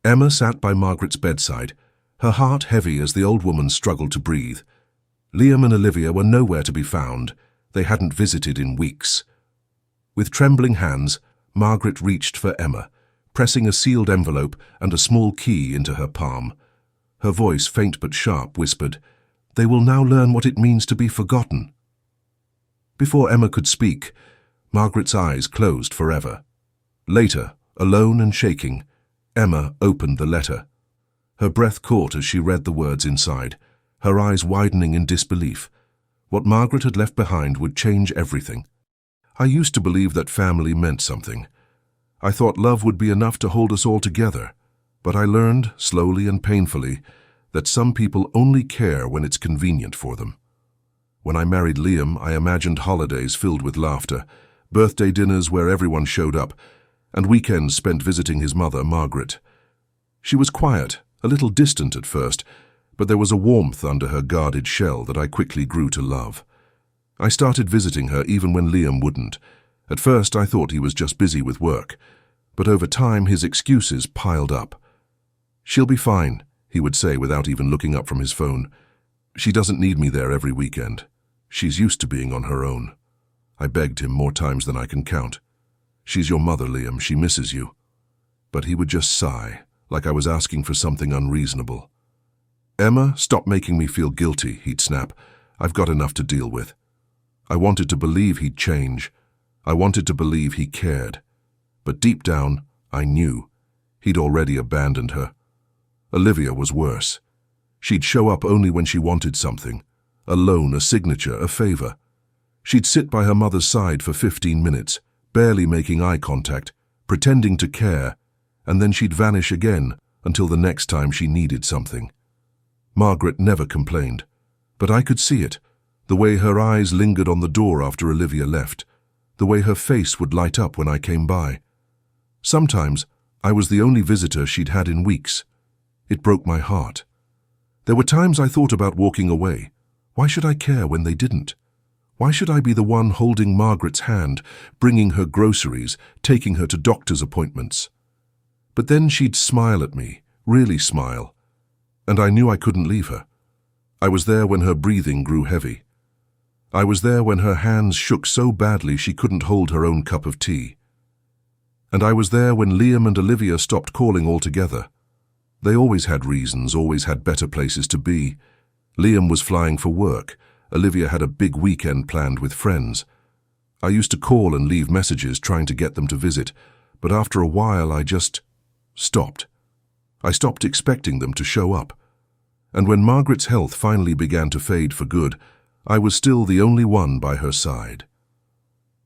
Emma sat by Margaret's bedside, her heart heavy as the old woman struggled to breathe. Liam and Olivia were nowhere to be found. They hadn't visited in weeks. With trembling hands, Margaret reached for Emma, pressing a sealed envelope and a small key into her palm. Her voice, faint but sharp, whispered, "They will now learn what it means to be forgotten." Before Emma could speak, Margaret's eyes closed forever. Later, alone and shaking, Emma opened the letter. Her breath caught as she read the words inside, her eyes widening in disbelief. What Margaret had left behind would change everything. "I used to believe that family meant something. I thought love would be enough to hold us all together. But I learned, slowly and painfully, that some people only care when it's convenient for them. When I married Liam, I imagined holidays filled with laughter, birthday dinners where everyone showed up, and weekends spent visiting his mother, Margaret. She was quiet, a little distant at first, but there was a warmth under her guarded shell that I quickly grew to love. I started visiting her even when Liam wouldn't. At first I thought he was just busy with work, but over time his excuses piled up. "She'll be fine," he would say without even looking up from his phone. "She doesn't need me there every weekend. She's used to being on her own." I begged him more times than I can count. "She's your mother, Liam. She misses you." But he would just sigh, like I was asking for something unreasonable. "Emma, stop making me feel guilty," he'd snap. "I've got enough to deal with." I wanted to believe he'd change. I wanted to believe he cared. But deep down, I knew. He'd already abandoned her. Olivia was worse. She'd show up only when she wanted something. A loan, a signature, a favor. She'd sit by her mother's side for 15 minutes, barely making eye contact, pretending to care, and then she'd vanish again until the next time she needed something. Margaret never complained, but I could see it, the way her eyes lingered on the door after Olivia left, the way her face would light up when I came by. Sometimes I was the only visitor she'd had in weeks. It broke my heart. There were times I thought about walking away. Why should I care when they didn't? Why should I be the one holding Margaret's hand, bringing her groceries, taking her to doctor's appointments? But then she'd smile at me, really smile, and I knew I couldn't leave her. I was there when her breathing grew heavy. I was there when her hands shook so badly she couldn't hold her own cup of tea. And I was there when Liam and Olivia stopped calling altogether. They always had reasons, always had better places to be. Liam was flying for work. Olivia had a big weekend planned with friends. I used to call and leave messages trying to get them to visit, but after a while I just stopped. I stopped expecting them to show up. And when Margaret's health finally began to fade for good, I was still the only one by her side.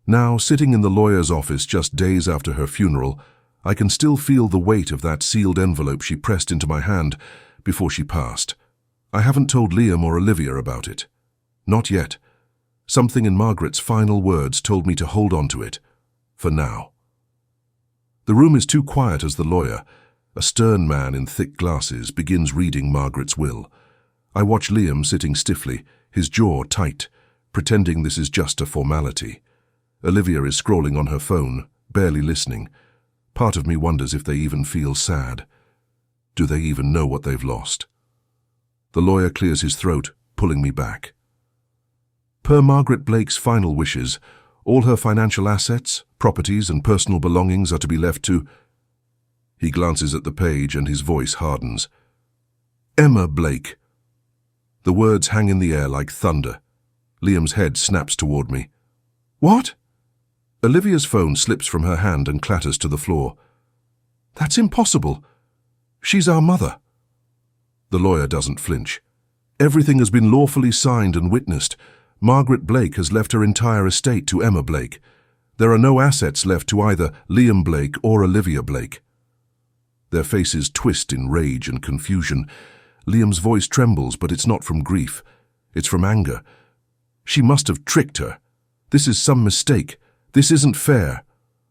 Now, sitting in the lawyer's office just days after her funeral, I can still feel the weight of that sealed envelope she pressed into my hand before she passed. I haven't told Liam or Olivia about it. Not yet. Something in Margaret's final words told me to hold on to it. For now. The room is too quiet as the lawyer, a stern man in thick glasses, begins reading Margaret's will. I watch Liam sitting stiffly, his jaw tight, pretending this is just a formality. Olivia is scrolling on her phone, barely listening. Part of me wonders if they even feel sad. Do they even know what they've lost? The lawyer clears his throat, pulling me back. Per Margaret Blake's final wishes, all her financial assets, properties and personal belongings are to be left to... He glances at the page and his voice hardens. Emma Blake. The words hang in the air like thunder. Liam's head snaps toward me. What? Olivia's phone slips from her hand and clatters to the floor. That's impossible. She's our mother. The lawyer doesn't flinch. Everything has been lawfully signed and witnessed. Margaret Blake has left her entire estate to Emma Blake. There are no assets left to either Liam Blake or Olivia Blake. Their faces twist in rage and confusion. Liam's voice trembles, but it's not from grief. It's from anger. She must have tricked her. This is some mistake. This isn't fair.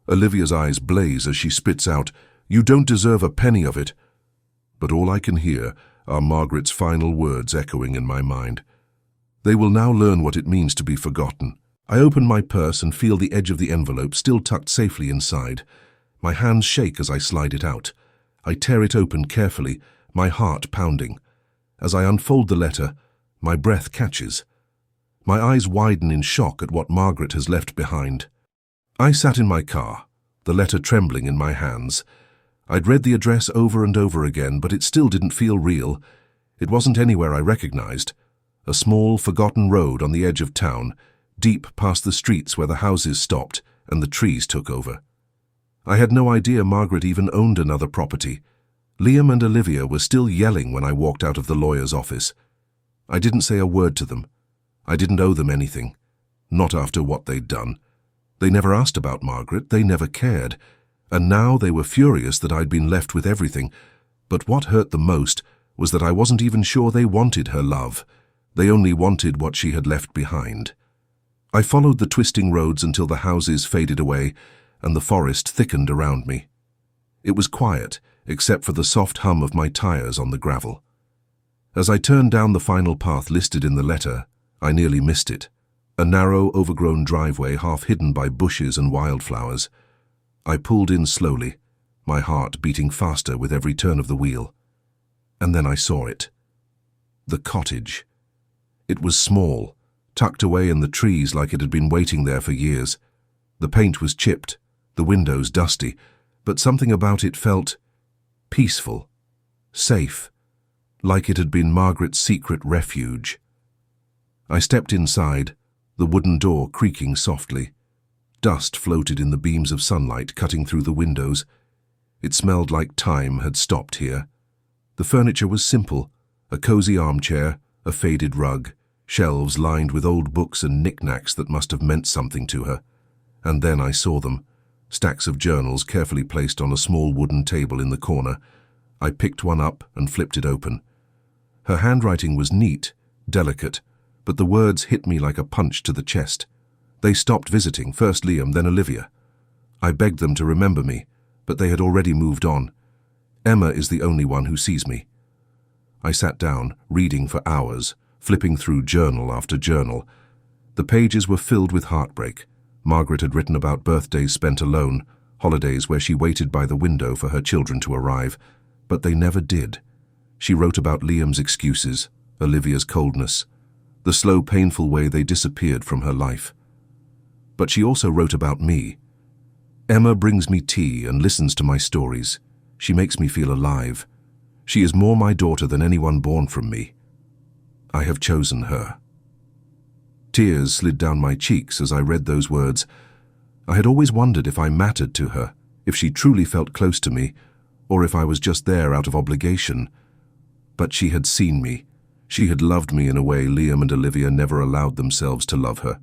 Olivia's eyes blaze as she spits out, "You don't deserve a penny of it." But all I can hear are Margaret's final words echoing in my mind. They will now learn what it means to be forgotten. I open my purse and feel the edge of the envelope still tucked safely inside. My hands shake as I slide it out. I tear it open carefully, my heart pounding. As I unfold the letter, my breath catches. My eyes widen in shock at what Margaret has left behind. I sat in my car, the letter trembling in my hands. I'd read the address over and over again, but it still didn't feel real. It wasn't anywhere I recognized. A small, forgotten road on the edge of town, deep past the streets where the houses stopped and the trees took over. I had no idea Margaret even owned another property. Liam and Olivia were still yelling when I walked out of the lawyer's office. I didn't say a word to them. I didn't owe them anything. Not after what they'd done. They never asked about Margaret, they never cared. And now they were furious that I'd been left with everything. But what hurt the most was that I wasn't even sure they wanted her love. They only wanted what she had left behind. I followed the twisting roads until the houses faded away and the forest thickened around me. It was quiet, except for the soft hum of my tires on the gravel. As I turned down the final path listed in the letter, I nearly missed it. A narrow, overgrown driveway half hidden by bushes and wildflowers. I pulled in slowly, my heart beating faster with every turn of the wheel. And then I saw it. The cottage. It was small, tucked away in the trees like it had been waiting there for years. The paint was chipped, the windows dusty, but something about it felt peaceful, safe, like it had been Margaret's secret refuge. I stepped inside, the wooden door creaking softly. Dust floated in the beams of sunlight cutting through the windows. It smelled like time had stopped here. The furniture was simple, a cozy armchair, a faded rug, shelves lined with old books and knickknacks that must have meant something to her. And then I saw them, stacks of journals carefully placed on a small wooden table in the corner. I picked one up and flipped it open. Her handwriting was neat, delicate, but the words hit me like a punch to the chest. They stopped visiting, first Liam, then Olivia. I begged them to remember me, but they had already moved on. Emma is the only one who sees me. I sat down, reading for hours, flipping through journal after journal. The pages were filled with heartbreak. Margaret had written about birthdays spent alone, holidays where she waited by the window for her children to arrive, but they never did. She wrote about Liam's excuses, Olivia's coldness, the slow, painful way they disappeared from her life. But she also wrote about me. Emma brings me tea and listens to my stories. She makes me feel alive. She is more my daughter than anyone born from me. I have chosen her. Tears slid down my cheeks as I read those words. I had always wondered if I mattered to her, if she truly felt close to me, or if I was just there out of obligation. But she had seen me. She had loved me in a way Liam and Olivia never allowed themselves to love her.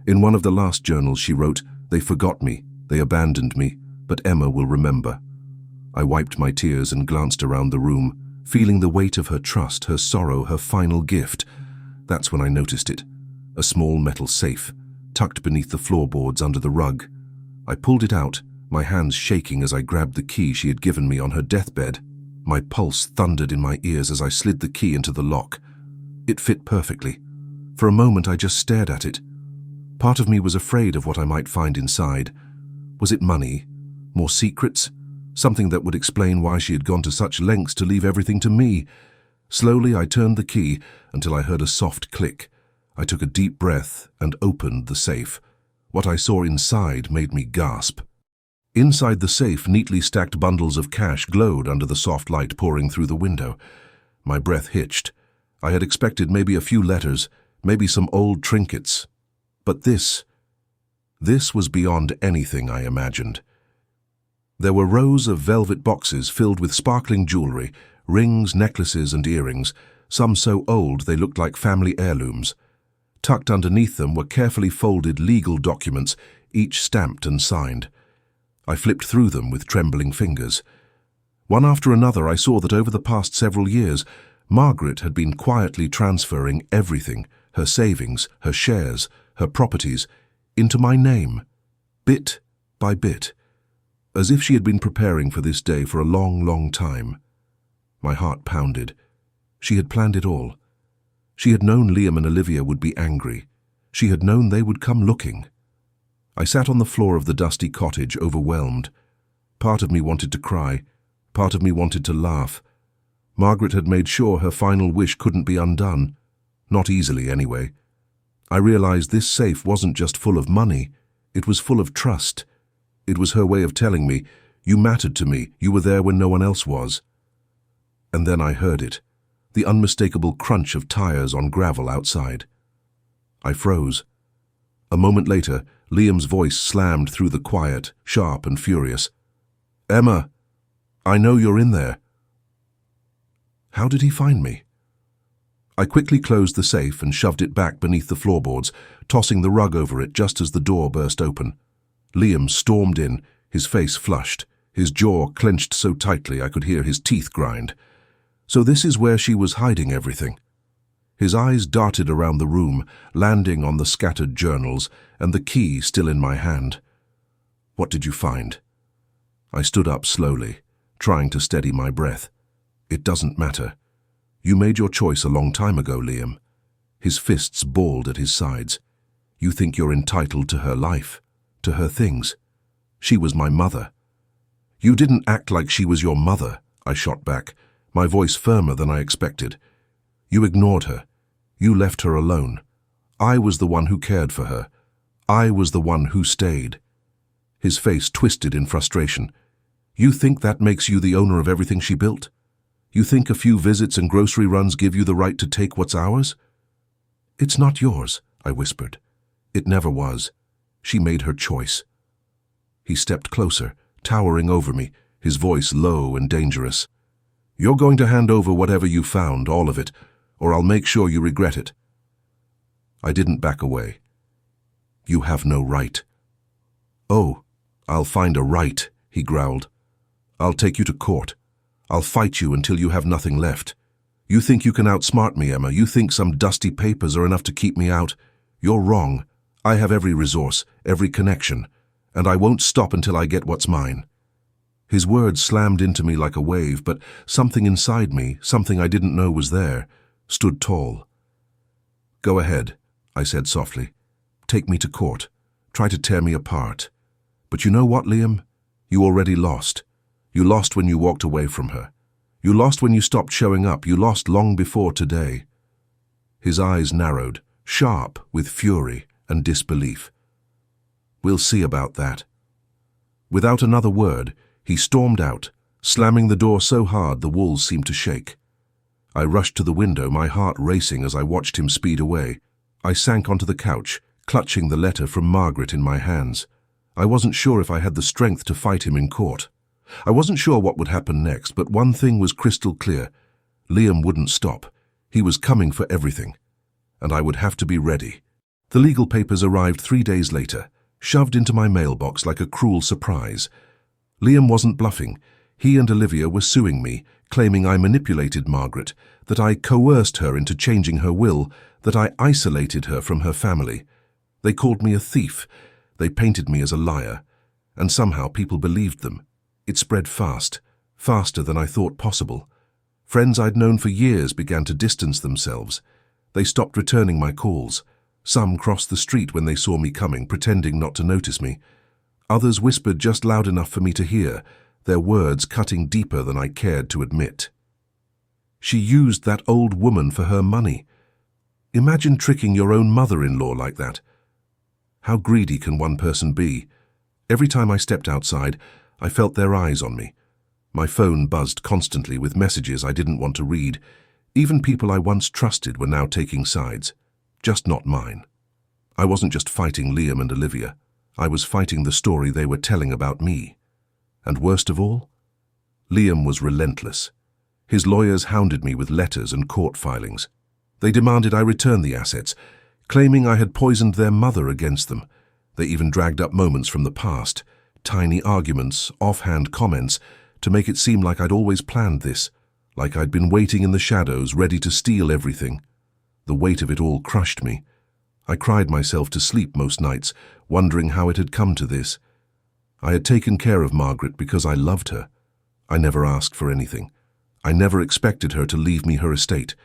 In one of the last journals she wrote, "They forgot me, they abandoned me, but Emma will remember." I wiped my tears and glanced around the room, feeling the weight of her trust, her sorrow, her final gift. That's when I noticed it. A small metal safe, tucked beneath the floorboards under the rug. I pulled it out, my hands shaking as I grabbed the key she had given me on her deathbed. My pulse thundered in my ears as I slid the key into the lock. It fit perfectly. For a moment I just stared at it. Part of me was afraid of what I might find inside. Was it money? More secrets? Something that would explain why she had gone to such lengths to leave everything to me. Slowly I turned the key until I heard a soft click. I took a deep breath and opened the safe. What I saw inside made me gasp. Inside the safe, neatly stacked bundles of cash glowed under the soft light pouring through the window. My breath hitched. I had expected maybe a few letters, maybe some old trinkets. But this was beyond anything I imagined. There were rows of velvet boxes filled with sparkling jewelry, rings, necklaces, and earrings, some so old they looked like family heirlooms. Tucked underneath them were carefully folded legal documents, each stamped and signed. I flipped through them with trembling fingers. One after another I saw that over the past several years, Margaret had been quietly transferring everything, her savings, her shares, her properties, into my name, bit by bit, as if she had been preparing for this day for a long, long time. My heart pounded. She had planned it all. She had known Liam and Olivia would be angry. She had known they would come looking. I sat on the floor of the dusty cottage, overwhelmed. Part of me wanted to cry, Part of me wanted to laugh. Margaret had made sure her final wish couldn't be undone. Not easily, anyway. I realized this safe wasn't just full of money. It was full of trust. It was her way of telling me, you mattered to me, you were there when no one else was. And then I heard it, the unmistakable crunch of tires on gravel outside. I froze. A moment later, Liam's voice slammed through the quiet, sharp and furious. "Emma, I know you're in there." How did he find me? I quickly closed the safe and shoved it back beneath the floorboards, tossing the rug over it just as the door burst open. Liam stormed in, his face flushed, his jaw clenched so tightly I could hear his teeth grind. So this is where she was hiding everything. His eyes darted around the room, landing on the scattered journals and the key still in my hand. "What did you find?" I stood up slowly, trying to steady my breath. "It doesn't matter. You made your choice a long time ago, Liam." His fists balled at his sides. "You think you're entitled to her life, to her things. She was my mother." "You didn't act like she was your mother," I shot back, my voice firmer than I expected. "You ignored her. You left her alone. I was the one who cared for her. I was the one who stayed." His face twisted in frustration. "You think that makes you the owner of everything she built? You think a few visits and grocery runs give you the right to take what's ours?" "It's not yours," I whispered. "It never was. She made her choice." He stepped closer, towering over me, his voice low and dangerous. "You're going to hand over whatever you found, all of it, or I'll make sure you regret it." I didn't back away. "You have no right." "Oh, I'll find a right," he growled. "I'll take you to court. I'll fight you until you have nothing left. You think you can outsmart me, Emma? You think some dusty papers are enough to keep me out? You're wrong. I have every resource, every connection, and I won't stop until I get what's mine." His words slammed into me like a wave, but something inside me, something I didn't know was there, stood tall. "Go ahead," I said softly. "Take me to court. Try to tear me apart. But you know what, Liam? You already lost. You lost when you walked away from her. You lost when you stopped showing up. You lost long before today." His eyes narrowed, sharp with fury and disbelief. "We'll see about that." Without another word, he stormed out, slamming the door so hard the walls seemed to shake. I rushed to the window, my heart racing as I watched him speed away. I sank onto the couch, clutching the letter from Margaret in my hands. I wasn't sure if I had the strength to fight him in court. I wasn't sure what would happen next, but one thing was crystal clear. Liam wouldn't stop. He was coming for everything. And I would have to be ready. The legal papers arrived 3 days later, shoved into my mailbox like a cruel surprise. Liam wasn't bluffing. He and Olivia were suing me, claiming I manipulated Margaret, that I coerced her into changing her will, that I isolated her from her family. They called me a thief. They painted me as a liar. And somehow people believed them. It spread fast, faster than I thought possible. Friends I'd known for years began to distance themselves. They stopped returning my calls. Some crossed the street when they saw me coming, pretending not to notice me. Others whispered just loud enough for me to hear, their words cutting deeper than I cared to admit. She used that old woman for her money. Imagine tricking your own mother-in-law like that. How greedy can one person be? Every time I stepped outside, I felt their eyes on me. My phone buzzed constantly with messages I didn't want to read. Even people I once trusted were now taking sides. Just not mine. I wasn't just fighting Liam and Olivia. I was fighting the story they were telling about me. And worst of all, Liam was relentless. His lawyers hounded me with letters and court filings. They demanded I return the assets, claiming I had poisoned their mother against them. They even dragged up moments from the past, tiny arguments, offhand comments, to make it seem like I'd always planned this, like I'd been waiting in the shadows, ready to steal everything. The weight of it all crushed me. I cried myself to sleep most nights, wondering how it had come to this. I had taken care of Margaret because I loved her. I never asked for anything. I never expected her to leave me her estate,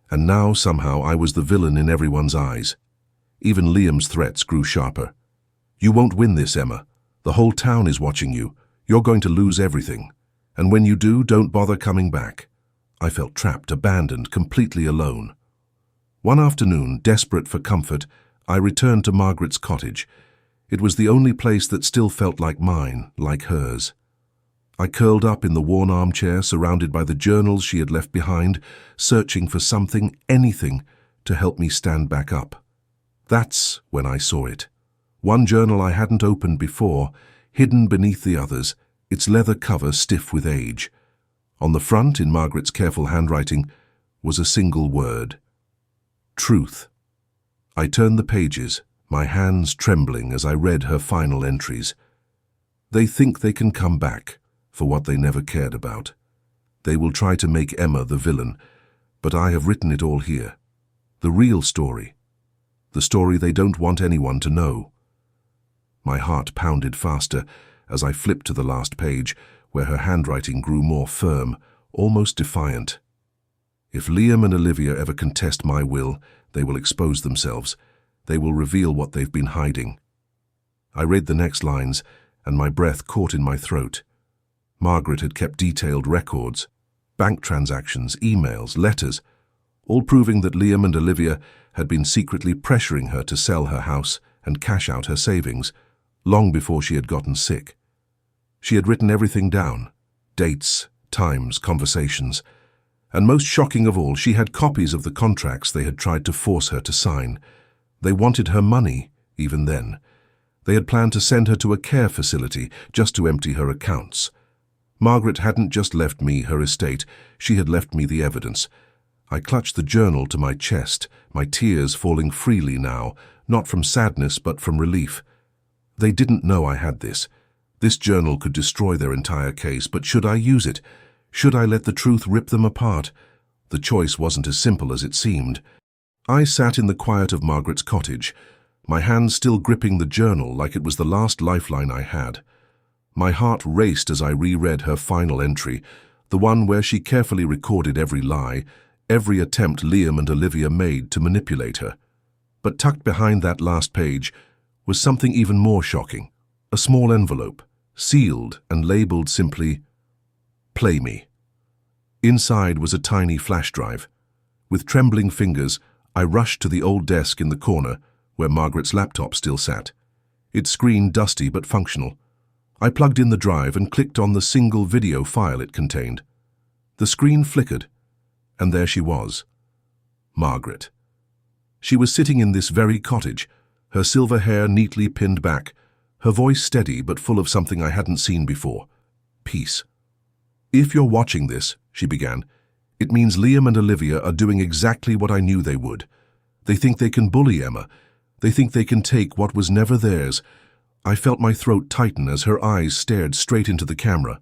and now somehow I was the villain in everyone's eyes. Even Liam's threats grew sharper. "You won't win this, Emma. The whole town is watching you. You're going to lose everything." And when you do, don't bother coming back. I felt trapped, abandoned, completely alone. One afternoon, desperate for comfort, I returned to Margaret's cottage. It was the only place that still felt like mine, like hers. I curled up in the worn armchair, surrounded by the journals she had left behind, searching for something, anything, to help me stand back up. That's when I saw it. One journal I hadn't opened before, hidden beneath the others, its leather cover stiff with age. On the front, in Margaret's careful handwriting, was a single word: truth. I turned the pages, my hands trembling as I read her final entries. They think they can come back for what they never cared about. They will try to make Emma the villain, but I have written it all here. The real story. The story they don't want anyone to know. My heart pounded faster as I flipped to the last page, where her handwriting grew more firm, almost defiant. If Liam and Olivia ever contest my will, they will expose themselves. They will reveal what they've been hiding. I read the next lines, and my breath caught in my throat. Margaret had kept detailed records, bank transactions, emails, letters, all proving that Liam and Olivia had been secretly pressuring her to sell her house and cash out her savings, long before she had gotten sick. She had written everything down: dates, times, conversations. And most shocking of all, she had copies of the contracts they had tried to force her to sign. They wanted her money, even then. They had planned to send her to a care facility just to empty her accounts. Margaret hadn't just left me her estate, she had left me the evidence. I clutched the journal to my chest, my tears falling freely now, not from sadness but from relief. They didn't know I had this. This journal could destroy their entire case, but should I use it? Should I let the truth rip them apart? The choice wasn't as simple as it seemed. I sat in the quiet of Margaret's cottage, my hands still gripping the journal like it was the last lifeline I had. My heart raced as I reread her final entry, the one where she carefully recorded every lie, every attempt Liam and Olivia made to manipulate her. But tucked behind that last page was something even more shocking: a small envelope, sealed and labeled simply, "Play me." Inside was a tiny flash drive. With trembling fingers, I rushed to the old desk in the corner where Margaret's laptop still sat, its screen dusty but functional. I plugged in the drive and clicked on the single video file it contained. The screen flickered, and there she was, Margaret. She was sitting in this very cottage, her silver hair neatly pinned back, her voice steady but full of something I hadn't seen before: peace. "If you're watching this," she began, "it means Liam and Olivia are doing exactly what I knew they would. They think they can bully Emma. They think they can take what was never theirs." I felt my throat tighten as her eyes stared straight into the camera.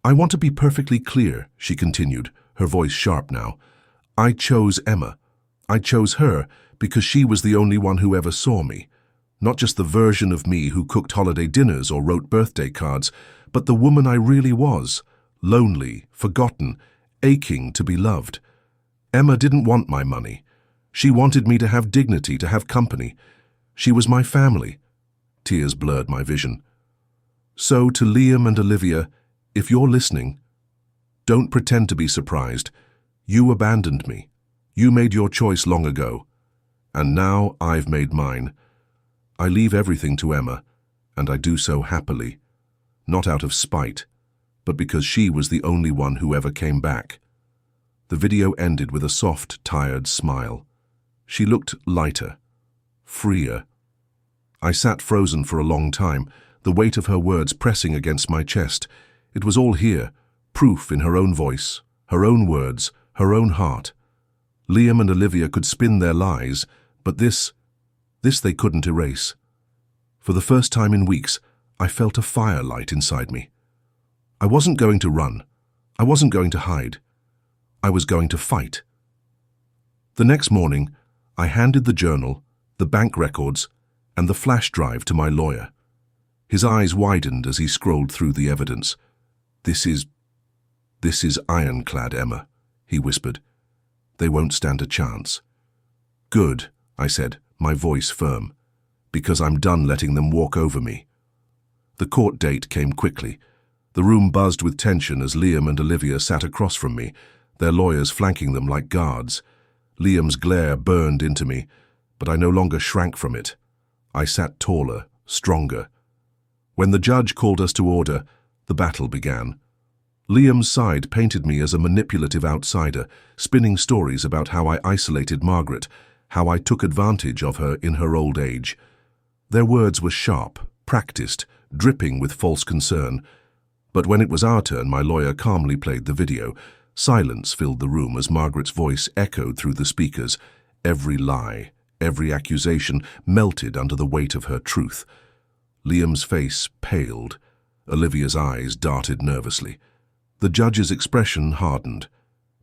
"I want to be perfectly clear," she continued, her voice sharp now. "I chose Emma. I chose her because she was the only one who ever saw me. Not just the version of me who cooked holiday dinners or wrote birthday cards, but the woman I really was, lonely, forgotten, aching to be loved. Emma didn't want my money. She wanted me to have dignity, to have company. She was my family." Tears blurred my vision. "So to Liam and Olivia, if you're listening, don't pretend to be surprised. You abandoned me. You made your choice long ago. And now I've made mine. I leave everything to Emma, and I do so happily. Not out of spite, but because she was the only one who ever came back." The video ended with a soft, tired smile. She looked lighter, freer. I sat frozen for a long time, the weight of her words pressing against my chest. It was all here, proof in her own voice, her own words, her own heart. Liam and Olivia could spin their lies, but this they couldn't erase. For the first time in weeks, I felt a fire light inside me. I wasn't going to run. I wasn't going to hide. I was going to fight. The next morning, I handed the journal, the bank records, and the flash drive to my lawyer. His eyes widened as he scrolled through the evidence. This is ironclad, Emma," he whispered. "They won't stand a chance." "Good," I said, my voice firm, "because I'm done letting them walk over me." The court date came quickly. The room buzzed with tension as Liam and Olivia sat across from me, their lawyers flanking them like guards. Liam's glare burned into me, but I no longer shrank from it. I sat taller, stronger. When the judge called us to order, the battle began. Liam's side painted me as a manipulative outsider, spinning stories about how I isolated Margaret, how I took advantage of her in her old age. Their words were sharp, practiced, dripping with false concern. But when it was our turn, my lawyer calmly played the video. Silence filled the room as Margaret's voice echoed through the speakers. Every lie, every accusation melted under the weight of her truth. Liam's face paled. Olivia's eyes darted nervously. The judge's expression hardened.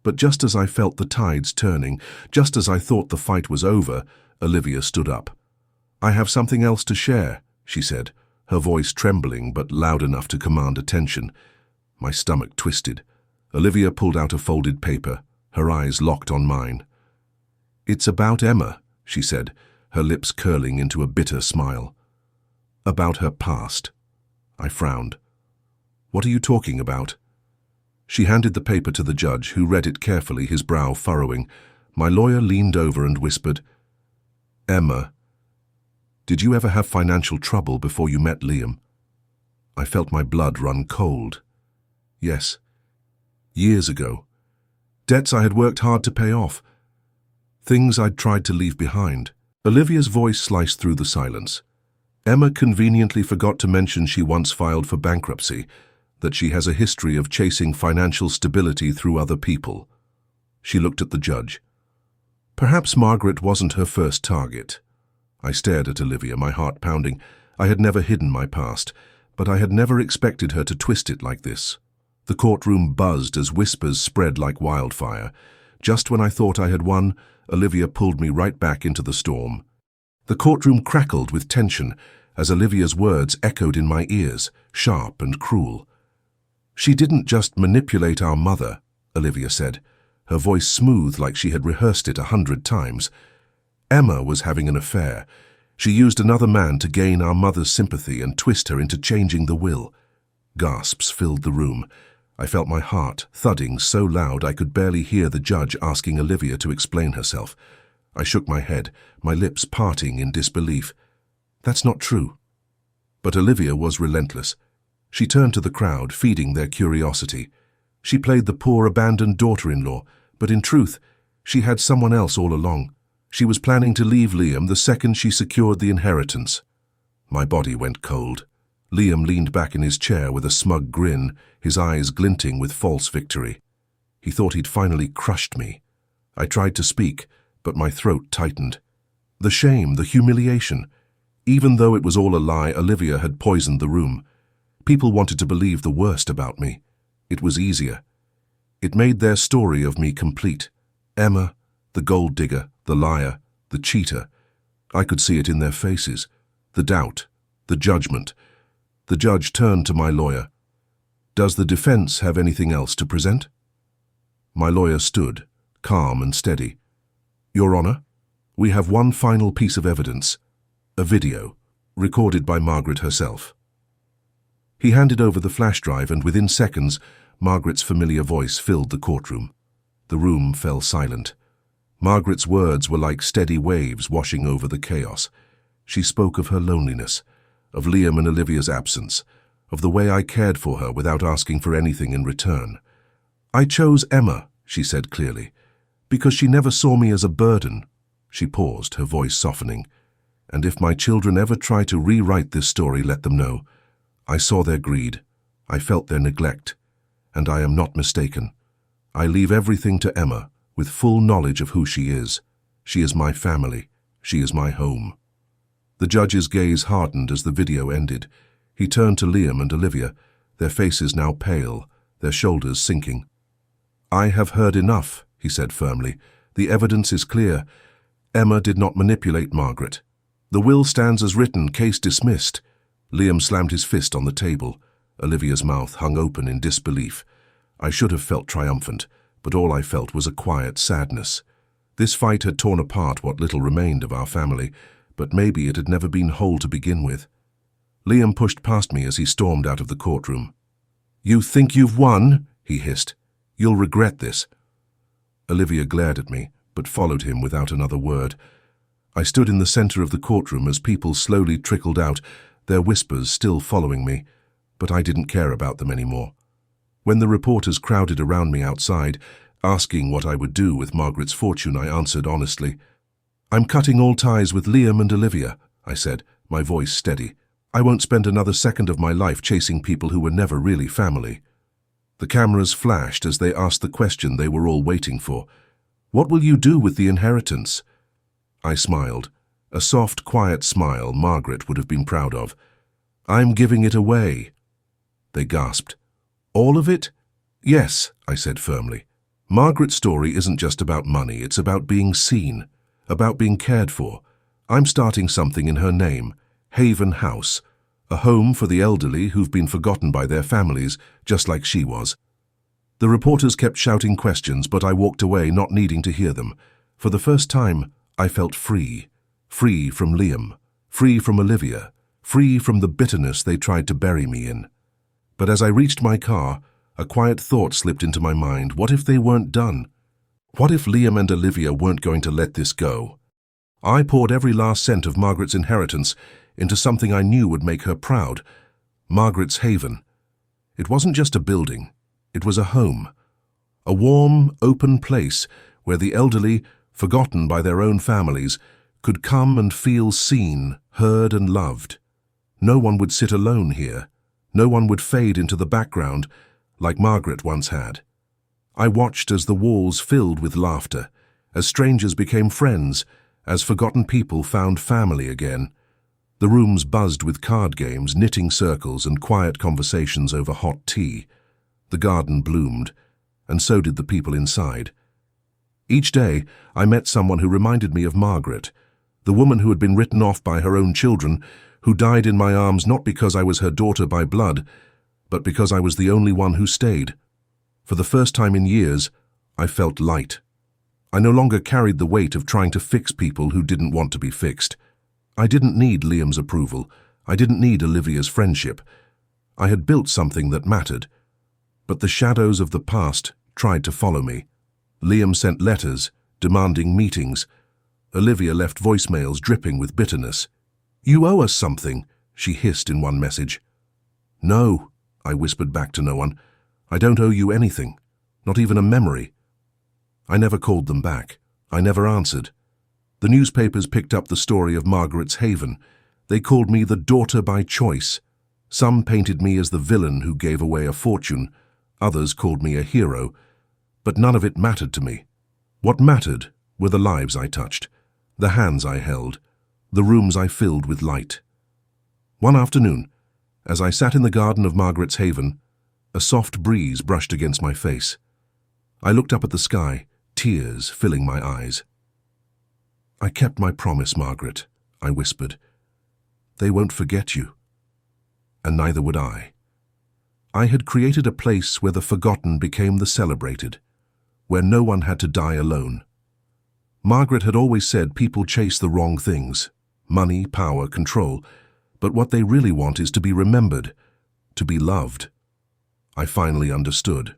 But just as I felt the tides turning, just as I thought the fight was over, Olivia stood up. "I have something else to share," she said, her voice trembling but loud enough to command attention. My stomach twisted. Olivia pulled out a folded paper, her eyes locked on mine. "It's about Emma," she said, her lips curling into a bitter smile. "About her past." I frowned. "What are you talking about?" She handed the paper to the judge, who read it carefully, his brow furrowing. My lawyer leaned over and whispered, "Emma, did you ever have financial trouble before you met Liam?" I felt my blood run cold. "Yes. Years ago. Debts I had worked hard to pay off. Things I'd tried to leave behind." Olivia's voice sliced through the silence. "Emma conveniently forgot to mention she once filed for bankruptcy, that she has a history of chasing financial stability through other people." She looked at the judge. Perhaps Margaret wasn't her first target. I stared at Olivia, my heart pounding. I had never hidden my past, but I had never expected her to twist it like this. The courtroom buzzed as whispers spread like wildfire. Just when I thought I had won, Olivia pulled me right back into the storm. The courtroom crackled with tension as Olivia's words echoed in my ears, sharp and cruel. "She didn't just manipulate our mother," Olivia said, her voice smooth like she had rehearsed it 100 times. "Emma was having an affair. She used another man to gain our mother's sympathy and twist her into changing the will." Gasps filled the room. I felt my heart thudding so loud I could barely hear the judge asking Olivia to explain herself. I shook my head, my lips parting in disbelief. "That's not true." But Olivia was relentless. She turned to the crowd, feeding their curiosity. She played the poor abandoned daughter-in-law, but in truth, she had someone else all along. She was planning to leave Liam the second she secured the inheritance. My body went cold. Liam leaned back in his chair with a smug grin, his eyes glinting with false victory. He thought he'd finally crushed me. I tried to speak, but my throat tightened. The shame, the humiliation. Even though it was all a lie, Olivia had poisoned the room. People wanted to believe the worst about me. It was easier. It made their story of me complete. Emma, the gold digger, the liar, the cheater. I could see it in their faces. The doubt, the judgment. The judge turned to my lawyer. "Does the defense have anything else to present?" My lawyer stood, calm and steady. "Your Honor, we have one final piece of evidence. A video, recorded by Margaret herself." He handed over the flash drive, and within seconds, Margaret's familiar voice filled the courtroom. The room fell silent. Margaret's words were like steady waves washing over the chaos. She spoke of her loneliness, of Liam and Olivia's absence, of the way I cared for her without asking for anything in return. "I chose Emma," she said clearly, "because she never saw me as a burden." She paused, her voice softening. "And if my children ever try to rewrite this story, let them know. I saw their greed. I felt their neglect. And I am not mistaken. I leave everything to Emma, with full knowledge of who she is. She is my family. She is my home." The judge's gaze hardened as the video ended. He turned to Liam and Olivia, their faces now pale, their shoulders sinking. "I have heard enough," he said firmly. "The evidence is clear. Emma did not manipulate Margaret. The will stands as written, case dismissed." Liam slammed his fist on the table. Olivia's mouth hung open in disbelief. I should have felt triumphant, but all I felt was a quiet sadness. This fight had torn apart what little remained of our family, but maybe it had never been whole to begin with. Liam pushed past me as he stormed out of the courtroom. "You think you've won?" he hissed. "You'll regret this." Olivia glared at me, but followed him without another word. I stood in the center of the courtroom as people slowly trickled out, their whispers still following me, but I didn't care about them anymore. When the reporters crowded around me outside, asking what I would do with Margaret's fortune, I answered honestly. "I'm cutting all ties with Liam and Olivia," I said, my voice steady. "I won't spend another second of my life chasing people who were never really family." The cameras flashed as they asked the question they were all waiting for. "What will you do with the inheritance?" I smiled, a soft, quiet smile Margaret would have been proud of. "I'm giving it away." They gasped. "All of it?" "Yes," I said firmly. "Margaret's story isn't just about money, it's about being seen, about being cared for. I'm starting something in her name, Haven House, a home for the elderly who've been forgotten by their families, just like she was." The reporters kept shouting questions, but I walked away not needing to hear them. For the first time, I felt free. Free from Liam, free from Olivia, free from the bitterness they tried to bury me in. But as I reached my car, a quiet thought slipped into my mind. What if they weren't done? What if Liam and Olivia weren't going to let this go? I poured every last cent of Margaret's inheritance into something I knew would make her proud, Margaret's Haven. It wasn't just a building, it was a home. A warm, open place where the elderly, forgotten by their own families, could come and feel seen, heard and loved. No one would sit alone here. No one would fade into the background like Margaret once had. I watched as the walls filled with laughter, as strangers became friends, as forgotten people found family again. The rooms buzzed with card games, knitting circles and quiet conversations over hot tea. The garden bloomed, and so did the people inside. Each day, I met someone who reminded me of Margaret, the woman who had been written off by her own children, who died in my arms not because I was her daughter by blood, but because I was the only one who stayed. For the first time in years, I felt light. I no longer carried the weight of trying to fix people who didn't want to be fixed. I didn't need Liam's approval. I didn't need Olivia's friendship. I had built something that mattered. But the shadows of the past tried to follow me. Liam sent letters, demanding meetings. Olivia left voicemails dripping with bitterness. "You owe us something," she hissed in one message. "No," I whispered back to no one. "I don't owe you anything, not even a memory." I never called them back. I never answered. The newspapers picked up the story of Margaret's Haven. They called me the daughter by choice. Some painted me as the villain who gave away a fortune. Others called me a hero. But none of it mattered to me. What mattered were the lives I touched, the hands I held, the rooms I filled with light. One afternoon, as I sat in the garden of Margaret's Haven, a soft breeze brushed against my face. I looked up at the sky, tears filling my eyes. "I kept my promise, Margaret," I whispered. "They won't forget you." And neither would I. I had created a place where the forgotten became the celebrated, where no one had to die alone. Margaret had always said people chase the wrong things, money, power, control, but what they really want is to be remembered, to be loved. I finally understood.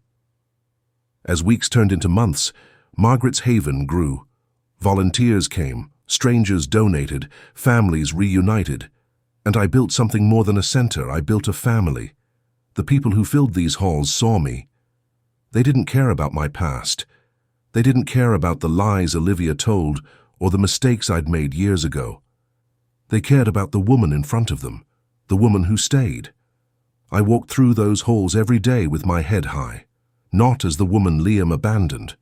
As weeks turned into months, Margaret's Haven grew. Volunteers came, strangers donated, families reunited. And I built something more than a center. I built a family. The people who filled these halls saw me. They didn't care about my past. They didn't care about the lies Olivia told or the mistakes I'd made years ago. They cared about the woman in front of them, the woman who stayed. I walked through those halls every day with my head high, not as the woman Liam abandoned,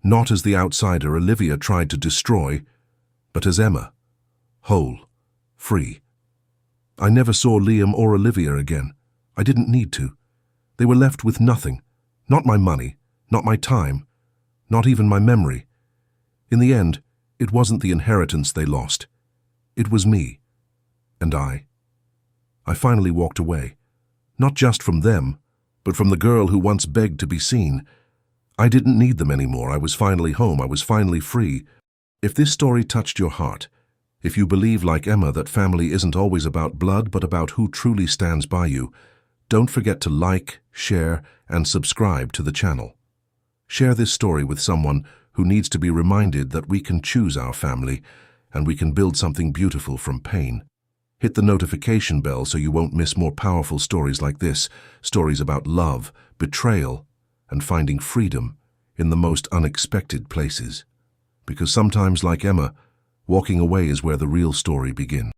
not as the outsider Olivia tried to destroy, but as Emma, whole, free. I never saw Liam or Olivia again. I didn't need to. They were left with nothing, not my money, not my time, not even my memory. In the end, it wasn't the inheritance they lost. It was me. And I. I finally walked away, not just from them, but from the girl who once begged to be seen. I didn't need them anymore. I was finally home. I was finally free. If this story touched your heart, if you believe like Emma that family isn't always about blood but about who truly stands by you, Don't forget to like, share, and subscribe to the channel. Share this story with someone who needs to be reminded that we can choose our family and we can build something beautiful from pain. Hit the notification bell so you won't miss more powerful stories like this, stories about love, betrayal, and finding freedom in the most unexpected places. Because sometimes, like Emma, walking away is where the real story begins.